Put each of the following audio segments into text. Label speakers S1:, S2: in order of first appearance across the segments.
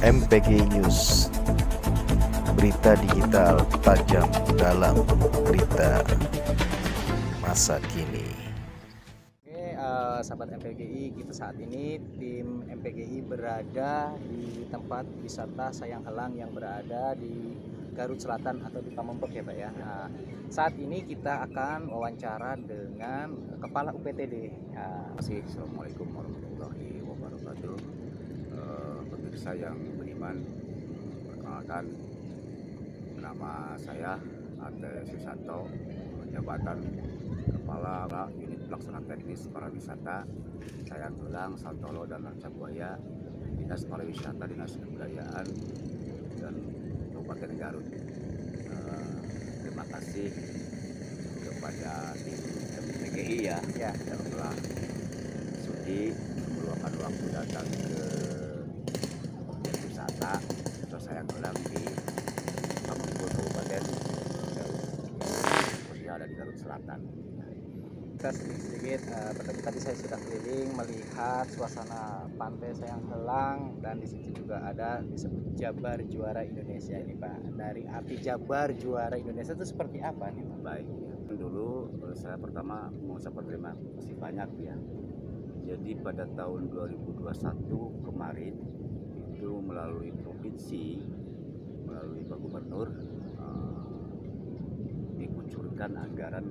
S1: MPG News, berita digital tajam dalam berita masa kini.
S2: Oke, sahabat MPGI, kita saat ini tim MPGI berada di tempat wisata Sayang Helang yang berada di Garut Selatan atau di Pamengpeuk ya Pak ya. Nah, saat ini kita akan wawancara dengan Kepala UPTD.
S3: Assalamualaikum warahmatullahi wabarakatuh. Pemirsa yang beriman, perkenalkan nama saya Ate Susanto, jabatan Kepala Unit Pelaksana Teknis Pariwisata Sayang Helang, Santolo dan Rancabuaya, Dinas Pariwisata, Dinas Kebudayaan dan Kabupaten Garut. Terima kasih kepada tim MPGI yang telah sudi meluangkan waktu datang ke objek wisata atau Sayang Helang di Pamengpeuk Kabupaten Garut, yang ada di Garut Selatan.
S2: Kita sedikit tadi saya sudah keliling melihat suasana pantai Sayang Helang, dan di sini juga ada disebut Jabar Juara Indonesia ini Pak. Dari arti Jabar Juara Indonesia itu seperti apa nih Pak?
S3: Baik, dulu saya pertama mengucapkan terima kasih banyak ya. Jadi pada tahun 2021 kemarin itu melalui provinsi, melalui Pak Gubernur, dikucurkan anggaran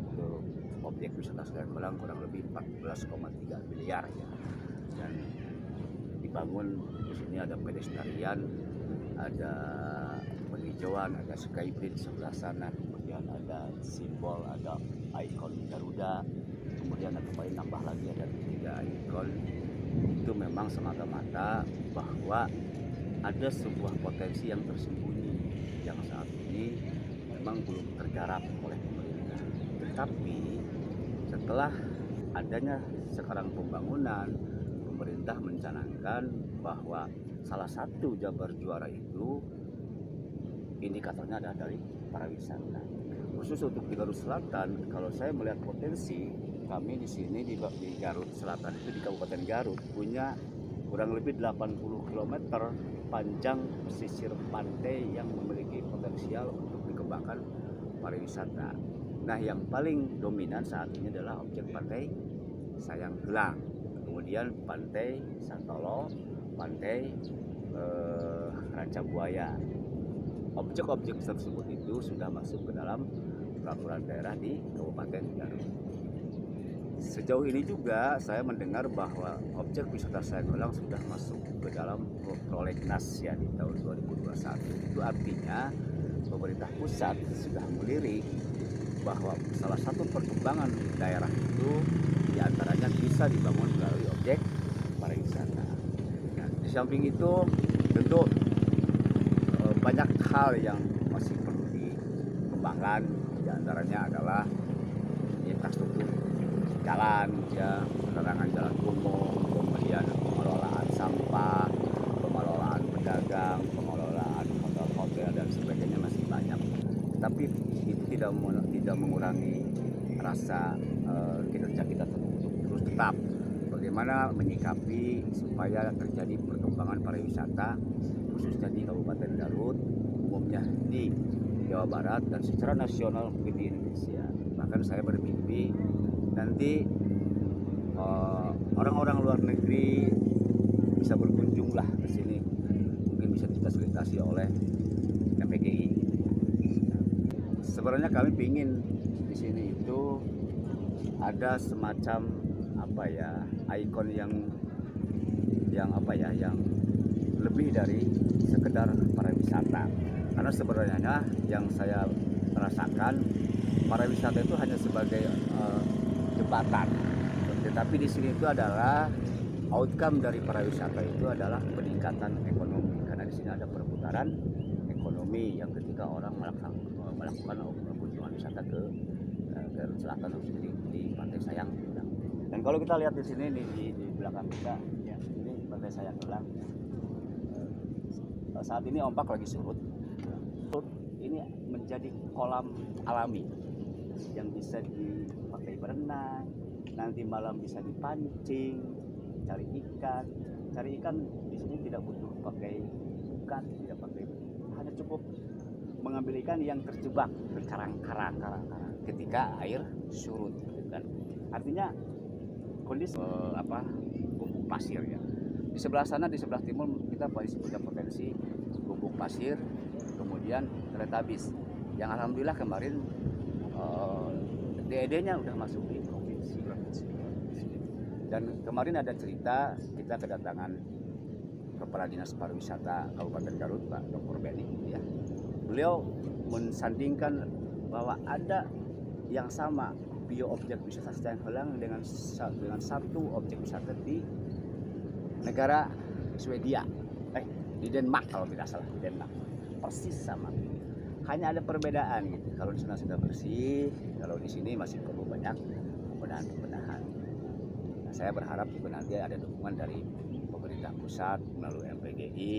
S3: untuk objek wisata Sayang Helang kurang lebih 14,3 miliar ya. Dan dibangun di sini ada pedestrian, ada penghijauan, ada skybridge sebelah sana, kemudian ada simbol, ada ikon Garuda, kemudian ada paling nambah lagi ada 3 ikon. Itu memang semata-mata bahwa ada sebuah potensi yang tersembunyi yang saat ini memang belum tergarap oleh pemerintah. Tetapi setelah adanya sekarang pembangunan, pemerintah mencanangkan bahwa salah satu Jabar Juara itu indikatornya adalah dari pariwisata. Khusus untuk di Garut Selatan, kalau saya melihat potensi, kami di sini di Garut Selatan itu di Kabupaten Garut punya kurang lebih 80 km panjang pesisir pantai yang memiliki potensial untuk dikembangkan pariwisata. Nah, yang paling dominan saat ini adalah objek pantai Sayang Helang, kemudian pantai Santolo, pantai Rancabuaya. Objek-objek tersebut itu sudah masuk ke dalam peraturan daerah di Kabupaten Garut. Sejauh ini juga saya mendengar bahwa objek wisata Sayang Helang sudah masuk ke dalam prolegnas ya di tahun 2021. Itu artinya pemerintah pusat sudah melirik bahwa salah satu perkembangan daerah itu diantaranya bisa dibangun melalui objek pariwisata. Nah, di samping itu tentu banyak hal yang masih perlu dikembangkan, diantaranya adalah infrastruktur jalan, ya, penerangan jalan umum, kemudian pengelolaan sampah, pengelolaan pedagang, pengelolaan hotel-hotel dan sebagainya masih banyak. Tapi itu tidak mengurangi rasa kinerja kita untuk terus tetap bagaimana menyikapi supaya terjadi perkembangan pariwisata khususnya di Kabupaten Garut, umumnya di Jawa Barat dan secara nasional mungkin di Indonesia. Bahkan saya bermimpi nanti orang-orang luar negeri bisa berkunjunglah ke sini, mungkin bisa difasilitasi oleh MPGI. Sebenarnya kami ingin di sini itu ada semacam ikon yang lebih dari sekedar pariwisata. Karena sebenarnya yang saya rasakan pariwisata itu hanya sebagai jembatan. Tetapi di sini itu adalah outcome dari pariwisata itu adalah peningkatan ekonomi. Karena di sini ada perputaran ekonomi yang ketika orang melakukan kunjungan wisata ke Garut Selatan khususnya di Pantai Sayang Helang. Dan kalau kita lihat di sini di belakang kita, ya, ini Pantai Sayang Helang. Saat ini ombak lagi surut. Ini menjadi kolam alami yang bisa dipakai berenang, nanti malam bisa dipancing, cari ikan. Cari ikan di sini tidak butuh pakai bukan, tidak pakai, hanya cukup mengambil ikan yang terjebak berkarang-karang ketika air surut, gitu kan. Artinya kondisi gubuk pasir ya. Di sebelah sana, di sebelah timur kita masih punya potensi gubuk pasir, kemudian teletabis. Yang alhamdulillah kemarin DED-nya udah masuk di provinsi. Dan kemarin ada cerita kita kedatangan Kepala Dinas Pariwisata Kabupaten Garut, Pak Dr. Benny, ya. Beliau mensandingkan bahwa ada yang sama objek wisata Sayang Heulang dengan satu objek wisata di negara Swedia, di Denmark kalau tidak salah, di Denmark, persis sama. Hanya ada perbedaan gitu. Kalau di sana sudah bersih, kalau di sini masih perlu banyak pembenahan. Nah, saya berharap juga nanti ada dukungan dari pemerintah pusat melalui MPGI.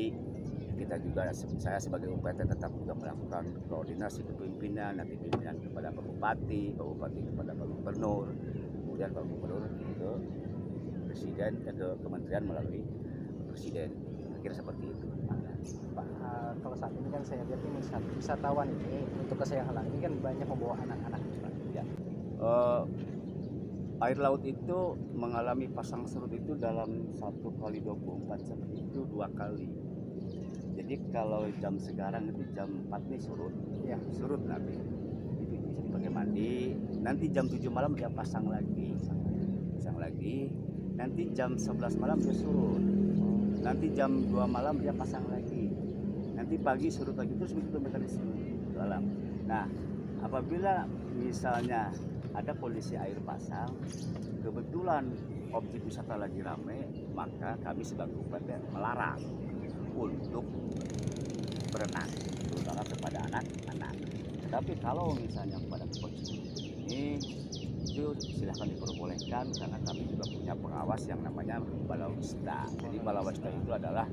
S3: Kita juga, saya sebagai UPT tetap juga melakukan koordinasi kepemimpinan, nanti pimpinan kepada Pak Bupati kepada Pak Gubernur, kemudian Pak Gubernur ke Presiden, ke Kementerian melalui Presiden. Kira seperti itu.
S2: Pak, kalau saat ini kan saya lihat ini wisatawan ini untuk ke Sayang Heulang ini kan banyak membawa anak-anak, Pak.
S3: Ya. Air laut itu mengalami pasang surut itu dalam 1 kali 24 jam itu 2 kali. Jadi kalau jam sekarang itu jam 4 nih surut, ya surut nanti itu bisa dipakai mandi. Nanti jam 7 malam dia pasang lagi. Nanti jam 11 malam dia surut. Nanti jam 2 malam dia pasang lagi. Nanti pagi surut lagi, terus begitu mekanisme alam. Nah, apabila misalnya ada kondisi air pasang, kebetulan objek wisata lagi ramai, maka kami sebagai UPT melarang untuk berenang, terutama kepada anak-anak. Tetapi kalau misalnya kepada kondisi ini, itu silahkan diperbolehkan karena kami juga punya pengawas yang namanya Balawista. Jadi Balawista itu adalah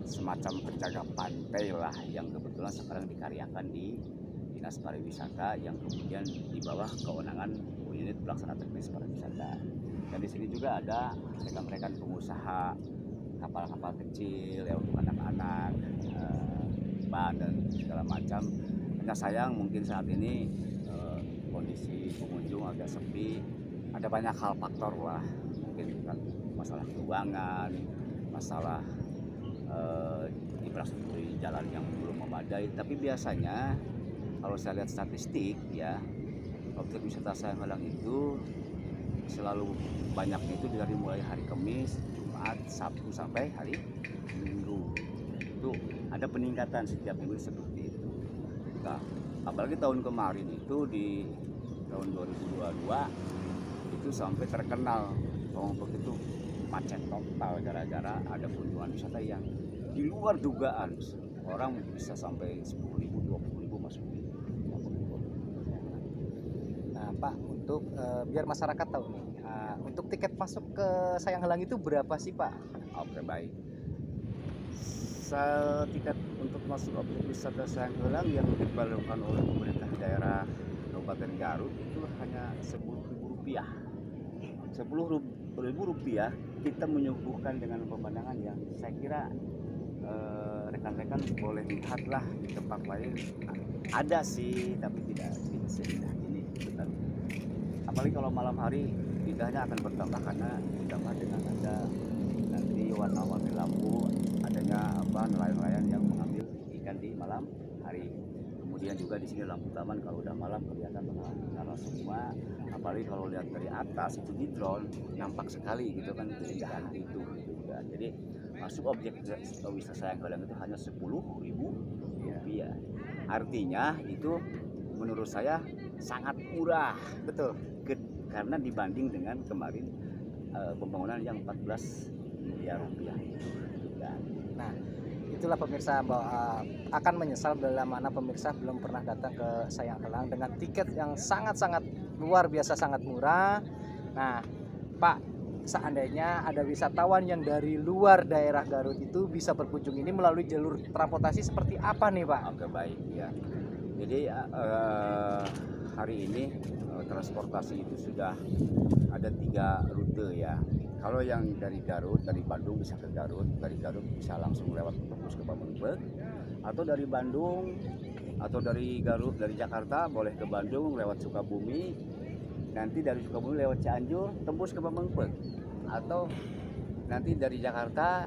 S3: semacam penjaga pantai lah yang kebetulan sekarang dikaryakan di Dinas Pariwisata yang kemudian di bawah kewenangan unit pelaksana teknis pariwisata. Dan di sini juga ada rekan-rekan pengusaha kapal-kapal kecil ya untuk anak-anak, ban dan segala macam. Hanya sayang mungkin saat ini kondisi pengunjung agak sepi. Ada banyak hal faktor lah, mungkin kan masalah keuangan, masalah infrastruktur jalan yang belum memadai. Tapi biasanya kalau saya lihat statistik ya, objek wisata Sayang Heulang itu selalu banyak itu dari mulai hari Kamis, Jumat, Sabtu sampai hari Minggu. Itu ada peningkatan setiap minggu seperti itu. Nah, apalagi tahun kemarin itu di tahun 2022 itu sampai terkenal Lombok itu macet total gara-gara ada kunjungan wisata yang di luar dugaan. Orang bisa sampai 10.000, 20.000 masuk di Lombok.
S2: Nah, Pak, untuk biar masyarakat tahu nih, untuk tiket masuk ke Sayang Heulang itu berapa sih, Pak?
S3: Oke, baik. Tiket untuk masuk objek wisata Sayang Heulang yang diperlukan oleh pemerintah daerah Kabupaten Garut itu hanya Rp10.000. Rp10.000 kita menyuguhkan dengan pemandangan yang saya kira rekan-rekan boleh lihatlah di tempat lain ada sih, tapi tidak seindah ini. Apalagi kalau malam hari indahnya akan bertambah karena ditambah dengan ada nanti warna-warni lampu, adanya nelayan-nelayan yang mengambil ikan di malam hari. Kemudian juga di sini lampu taman kalau udah malam kelihatan menyala semua. Apalagi kalau lihat dari atas itu di drone nampak sekali gitu kan keindahan itu juga. Jadi masuk objek wisata Sayang Heulang itu hanya Rp10.000. Artinya itu menurut saya sangat murah, betul. Karena dibanding dengan kemarin pembangunan yang Rp14 miliar itu.
S2: Nah, itulah pemirsa bahwa akan menyesal bila mana pemirsa belum pernah datang ke Sayang Heulang dengan tiket yang sangat-sangat luar biasa, sangat murah. Nah, Pak, seandainya ada wisatawan yang dari luar daerah Garut itu bisa berkunjung ini melalui jalur transportasi seperti apa nih, Pak?
S3: Oke, baik ya. Jadi hari ini transportasi itu sudah ada 3 rute ya. Kalau yang dari Garut, dari Bandung bisa ke Garut, dari Garut bisa langsung lewat tembus ke Pamengpeuk, atau dari Bandung atau dari Garut, dari Jakarta boleh ke Bandung lewat Sukabumi, nanti dari Sukabumi lewat Cianjur tembus ke Pamengpeuk, atau nanti dari Jakarta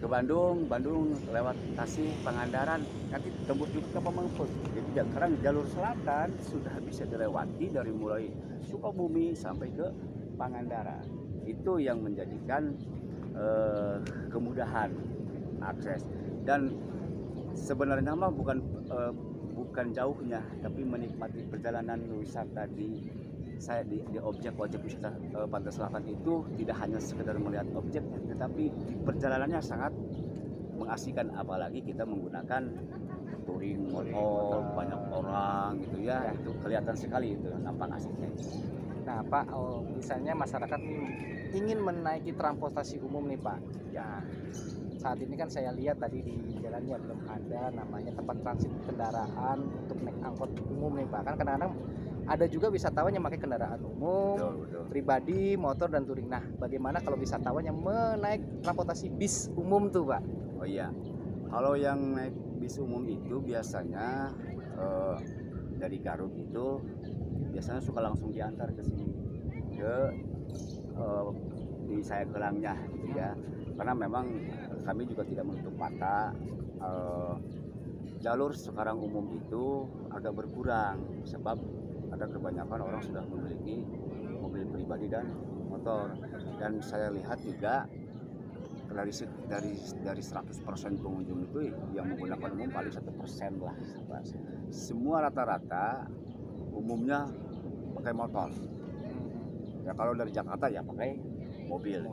S3: ke Bandung, Bandung lewat Tasik, Pangandaran, nanti tembus juga ke Pamengpeuk. Jadi sekarang jalur selatan sudah bisa dilewati dari mulai Sukabumi sampai ke Pangandaran. Itu yang menjadikan kemudahan akses. Dan sebenarnya mah bukan jauhnya, tapi menikmati perjalanan wisata di objek wisata Pantai Selatan itu tidak hanya sekedar melihat objeknya, tetapi di perjalanannya sangat mengasihkan, apalagi kita menggunakan touring motor, banyak orang gitu ya, itu kelihatan sekali itu nampak aslinya.
S2: Nah Pak, misalnya masyarakat ingin menaiki transportasi umum nih Pak, ya saat ini kan saya lihat tadi di jalannya belum ada namanya tempat transit kendaraan untuk naik angkot umum nih Pak. Kan kadang-kadang ada juga wisatawan yang pakai kendaraan umum,
S3: Betul.
S2: pribadi, motor dan touring. Nah, bagaimana kalau wisatawan yang menaik transportasi bis umum tuh Pak?
S3: Oh iya, kalau yang naik bis umum itu biasanya dari Garut itu biasanya suka langsung diantar ke sini, ke di Sayang Gelangnya gitu ya. Karena memang kami juga tidak menutup mata, jalur sekarang umum itu agak berkurang sebab ada kebanyakan orang sudah memiliki mobil pribadi dan motor. Dan saya lihat juga dari 100% pengunjung itu yang menggunakan umum paling 1% lah. Semua rata-rata umumnya pakai motor. Ya kalau dari Jakarta ya pakai mobil.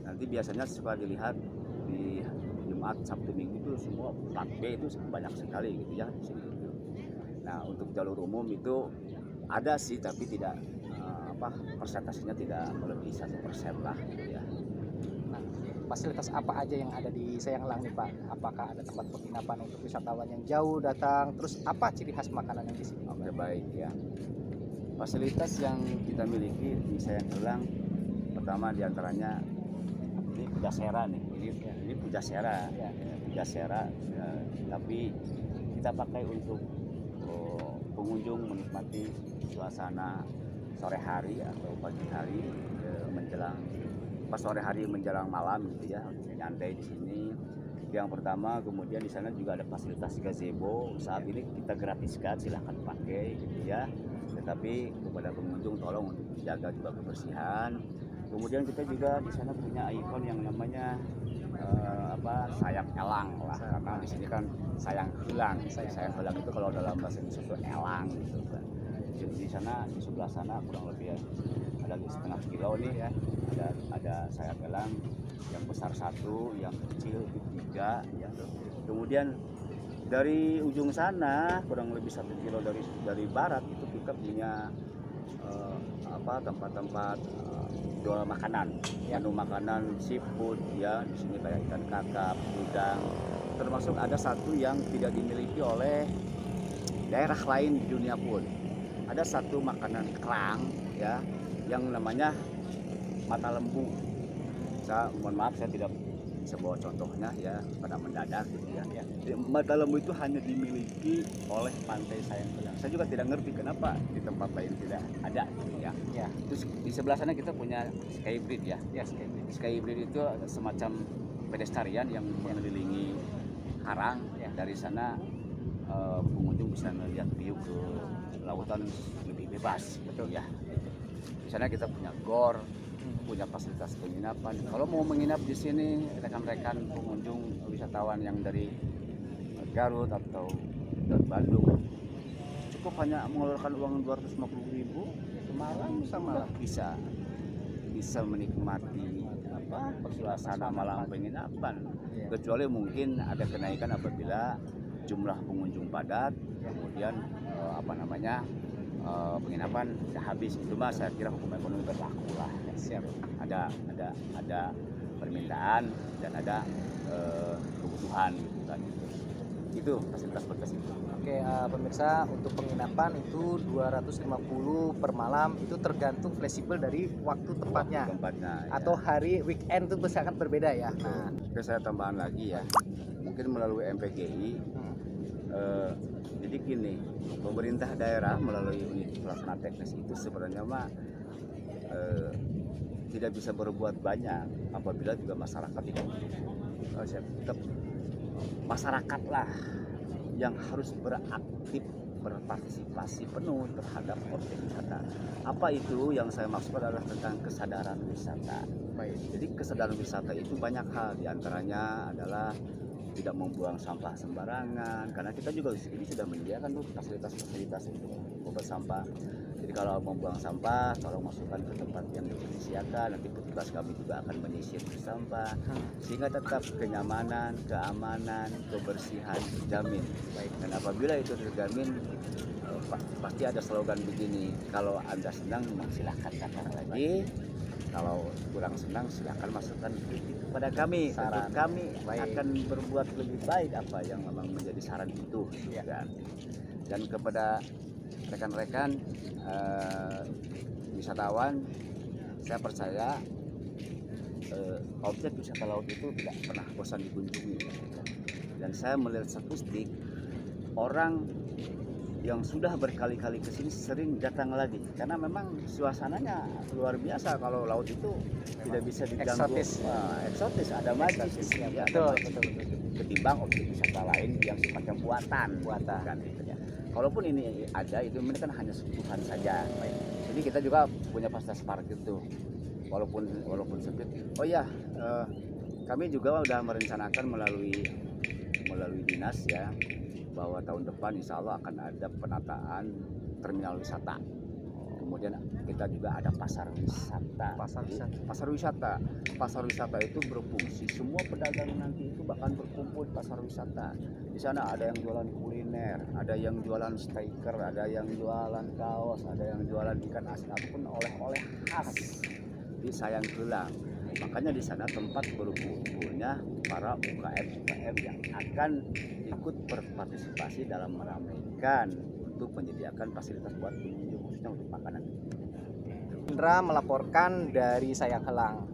S3: Nanti biasanya suka dilihat di Jumat, Sabtu, Minggu itu semua plat B itu banyak sekali gitu ya di sini. Nah untuk jalur umum itu ada sih, tapi tidak persentasenya tidak melebihi 1% lah gitu ya.
S2: Nah, fasilitas apa aja yang ada di Sayang Elang nih Pak? Apakah ada tempat penginapan untuk wisatawan yang jauh datang? Terus apa ciri khas makanan yang di sini?
S3: Oke, baik ya. Fasilitas yang kita miliki di Sayang Elang pertama diantaranya ini Pujasera nih. Ini Pujasera,
S2: Ya.
S3: Pujasera, tapi kita pakai untuk pengunjung menikmati suasana sore hari atau pagi hari menjelang sore hari menjelang malam gitu ya, nyantai di sini. Yang pertama, kemudian di sana juga ada fasilitas gazebo. Saat ini kita gratiskan, silahkan pakai gitu ya. Tetapi kepada pengunjung tolong untuk dijaga juga kebersihan. Kemudian kita juga di sana punya ikon yang namanya sayang elang lah, karena di sini kan sayang hilang. Sayang hilang itu kalau dalam bahasa Indonesia itu elang gitu kan. Jadi di sana, di sebelah sana kurang lebih ada 1,5 kilo nih ya, ada sayang elang yang besar 1, yang kecil itu 3 ya. Kemudian dari ujung sana kurang lebih 1 kilo dari barat itu kita punya tempat-tempat jual makanan, menu makanan seafood ya. Di sini kayak ikan kakap, udang, termasuk ada satu yang tidak dimiliki oleh daerah lain di dunia pun. Ada satu makanan kerang ya yang namanya mata lembu. Mohon maaf saya tidak bisa bawa contohnya ya, pada mendadak gitu ya. Jadi, mata lembu itu hanya dimiliki oleh Pantai Sayang Elang. Saya juga tidak ngerti kenapa di tempat lain tidak ada gitu ya.
S2: Ya.
S3: Terus di sebelah sana kita punya Skybridge ya.
S2: Ya, Skybridge.
S3: Skybridge itu semacam pedestrian yang mengelilingi karang.
S2: Ya.
S3: Dari sana pengunjung bisa melihat view ke lautan lebih bebas, betul ya. Di sana kita punya gor, punya fasilitas penginapan. Kalau mau menginap di sini, rekan-rekan pengunjung wisatawan yang dari Garut atau dari Bandung cukup hanya mengeluarkan uang 250.000 semalam bisa menikmati suasana malam penginapan. Kecuali mungkin ada kenaikan apabila jumlah pengunjung padat, kemudian penginapan sudah habis. Itu mah saya kira hukum ekonomi berlaku lah. Siap. Ada permintaan dan ada kebutuhan gitu kan. Itu fasilitas podcast itu.
S2: Oke, pemirsa, untuk penginapan itu 250 per malam, itu tergantung fleksibel dari waktu tempatnya.
S3: Tempatnya
S2: Atau hari weekend itu sangat berbeda ya. Nah,
S3: Oke, saya tambahan lagi ya, mungkin melalui MPGI. Jadi gini, pemerintah daerah melalui unit pelaksana teknis itu sebenarnya tidak bisa berbuat banyak apabila juga masyarakat tidak tetap masyarakatlah yang harus beraktif berpartisipasi penuh terhadap objek wisata. Apa itu yang saya maksud adalah tentang kesadaran wisata.
S2: baik.
S3: Jadi kesadaran wisata itu banyak hal, diantaranya adalah tidak membuang sampah sembarangan, karena kita juga di sini sudah menyediakan tuh fasilitas-fasilitas untuk membuang sampah. Jadi kalau membuang sampah, tolong masukkan ke tempat yang disediakan, nanti petugas kami juga akan menyisir sampah, sehingga tetap kenyamanan, keamanan, kebersihan terjamin.
S2: Baik.
S3: Dan apabila itu terjamin, pasti ada slogan begini, kalau Anda senang silahkan datang lagi, kalau kurang senang silakan masukkan kritik kepada kami.
S2: Saran.
S3: Kami
S2: Baik.
S3: akan berbuat lebih baik apa yang memang menjadi saran itu.
S2: Ya.
S3: Dan kepada rekan-rekan wisatawan, saya percaya objek wisata laut itu tidak pernah bosan dikunjungi. Dan saya melihat statistik orang yang sudah berkali-kali ke sini sering datang lagi, karena memang suasananya luar biasa. Kalau laut itu tidak bisa diganggu, eksotis, ada magis,
S2: Ya, betul.
S3: ketimbang objek wisata lain yang sifatnya buatan. Kan, gitu ya. Kalaupun ini ada, itu ini kan hanya sentuhan saja. Jadi kita juga punya fasilitas parkir tuh, walaupun sempit. Oh ya, kami juga sudah merencanakan melalui dinas ya, bahwa tahun depan insya Allah akan ada penataan terminal wisata. Kemudian kita juga ada pasar wisata. Pasar wisata itu berfungsi, semua pedagang nanti itu bahkan berkumpul di pasar wisata. Di sana ada yang jualan kuliner, ada yang jualan stiker, ada yang jualan kaos, ada yang jualan ikan asin ataupun oleh-oleh khas di Sayanggelang. Makanya di sana tempat berkumpulnya para UKM yang akan ikut berpartisipasi dalam meramaikan untuk menyediakan fasilitas buat pengunjung, khususnya untuk makanan.
S2: Indra melaporkan dari Sayanghelang.